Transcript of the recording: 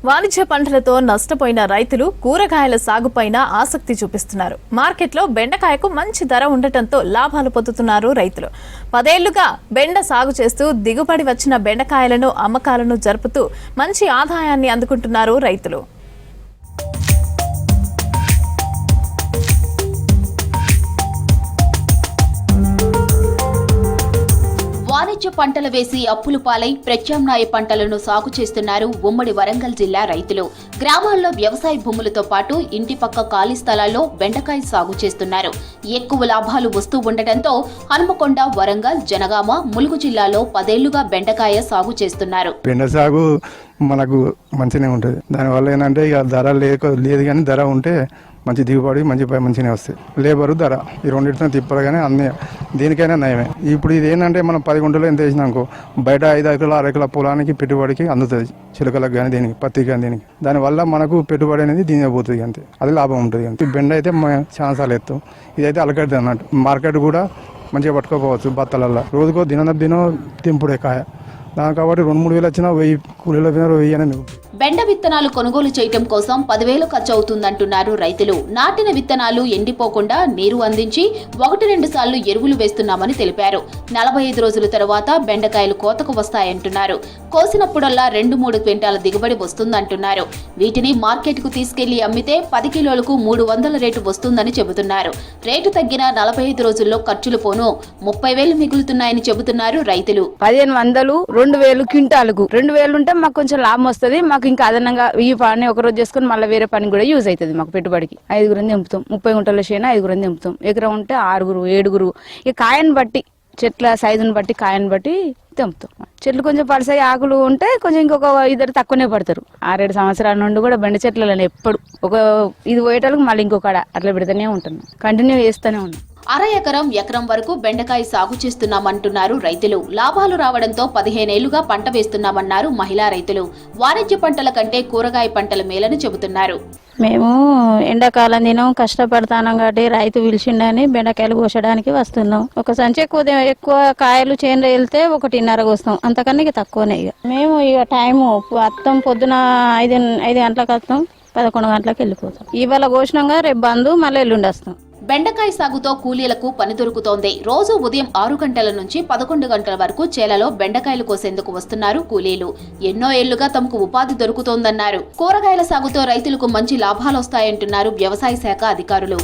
వాణిజ్య పంటలతో నష్టపోయిన రైతులు కూరగాయల సాగుపైన ఆసక్తి చూపిస్తున్నారు. మార్కెట్లో బెండకాయకు మంచి ధర ఉండటంతో లాభాలు పొందుతున్నారు రైతులు. 10 ఏళ్లుగా బెండ సాగు చేస్తూ దిగుబడి వచ్చిన బెండకాయలను అమ్మకాలను జరుపుతూ మంచి ఆదాయాన్ని అందుకుంటున్నారు రైతులు. వాణిజ్య పంటలు వేసి అప్పులు పాలై ప్రత్యామ్నాయ పంటలను సాగు చేస్తున్నారు ఉమ్మడి వరంగల్ జిల్లా రైతులు. గ్రామాల్లో వ్యవసాయ భూములతో పాటు ఇంటి పక్క ఖాళీ స్థలాల్లో బెండకాయ సాగు చేస్తున్నారు. ఎక్కువ లాభాలు వస్తూ ఉండటంతో హనుమకొండ, వరంగల్, జనగామ, ములుగు జిల్లాలో 10 ఏళ్లుగా బెండకాయ సాగు చేస్తున్నారు. బెండ సాగు మనకు మంచిగానే ఉంటుంది. దానివల్ల ఏంటంటే ఇక ధర లేదు కానీ ధర ఉంటే మంచి దిగుబడి మంచిగానే వస్తాయి. లేబరు ధర ఈ రెండింటిని తిప్పరు కానీ అన్ని దేనికైనా నయమే. ఇప్పుడు ఇది ఏంటంటే మనం 10 గుంటలు ఎంత వేసినాకో బయట 5 ఎకరాల 6 ఎకరాల పొలానికి పెట్టుబడికి అందుతుంది. చిలకలకు కానీ దేనికి పత్తికి కానీ దేనికి దానివల్ల మనకు పెట్టుబడి అనేది దీని పోతుంది. అంతే అది లాభం ఉంటుంది. అంతే బెండ అయితే చాలా సార్లు ఎత్తాం. ఇదైతే అలకడిది అన్నట్టు. మార్కెట్ కూడా మంచిగా పట్టుకోపోవచ్చు. బత్తలల్లో రోజుకో దినం తింపుడే కాయ దాని కాబట్టి 2-3 వేలు వచ్చినా 1000 కూలీల 1000 అనేది. బెండ విత్తనాలు కొనుగోలు చేయటం కోసం 10,000 ఖర్చు అవుతుందంటున్నారు రైతులు. నాటిన విత్తనాలు ఎండిపోకుండా నీరు అందించి 1-2 సార్లు ఎరువులు వేస్తున్నామని తెలిపారు. 45 రోజుల తర్వాత బెండకాయలు కోతకు వస్తాయంటున్నారు. కోసినప్పుడల్లా 2-3 క్వింటాల దిగుబడి వస్తుందంటున్నారు. వీటిని మార్కెట్కు తీసుకెళ్లి అమ్మితే 10 కిలోలకు 300 రేటు వస్తుందని చెబుతున్నారు. రేటు తగ్గిన 45 రోజుల్లో ఖర్చులు పోను 30,000 మిగులుతున్నాయని చెబుతున్నారు రైతులు. 1500, 2000 క్వింటాలకు 2000 ఉంటే మాకు కొంచెం లాభం వస్తుంది. మాకు ఇంకా అదనంగా ఈ పని ఒకరోజు చేసుకుని మళ్ళీ వేరే పని కూడా యూజ్ అవుతుంది. మాకు పెట్టుబడికి 5 దింపుతాం. 30 గుంటల చేను 5 దింపుతాం. ఎకరం ఉంటే 6, 7. ఈ కాయను బట్టి చెట్ల సైజుని బట్టి కాయను బట్టి తెంపుతాం. చెట్లు కొంచెం పడిసాయి ఆకులు ఉంటే కొంచెం ఇంకొక 2 తక్కువనే పడతారు. 6-7 సంవత్సరాల నుండి కూడా బెండ చెట్లలో ఎప్పుడు ఒక ఇది పోయేటోళ్ళకి మళ్ళీ ఇంకొకడ అట్లా పెడుతూనే ఉంటున్నాం. కంటిన్యూ చేస్తూనే ఉన్నాం. ఎకరం వరకు బెండకాయ సాగు చేస్తున్నామంటున్నారు రైతులు. లాభాలు రావడంతో 15 ఏళ్లుగా పంట వేస్తున్నామన్నారు మహిళా రైతులు. వాణిజ్య పంటల కంటే కూరగాయ పంటల మేలని చెబుతున్నారు. మేము ఎండాకాలం దినం కష్టపడతాం కాబట్టి రైతు పిలిచిండని బెండకాయలు కోసడానికి వస్తున్నాం. ఒక సంచి ఎక్కువ కాయలు చేనులో వెళ్తే 1.5 కోస్తాం. అంతకన్నా తక్కువనే. ఇక మేము ఇక టైము వస్తాం. పొద్దున 5 గంటలకు వస్తాం. 11 గంటలకు వెళ్ళిపోతాం. ఇవాళ కోసినాగా రేపు బంద్, మళ్ళీ ఎల్లుండి వస్తాం. బెండకాయ సాగుతో కూలీలకు పని దొరుకుతోంది. రోజు ఉదయం 6 గంటల నుంచి 11 గంటల వరకు చేలలో బెండకాయలు కోసేందుకు వస్తున్నారు కూలీలు. ఎన్నో ఏళ్లుగా తమకు ఉపాధి దొరుకుతోందన్నారు. కూరగాయల సాగుతో రైతులకు మంచి లాభాలొస్తాయంటున్నారు వ్యవసాయ శాఖ అధికారులు.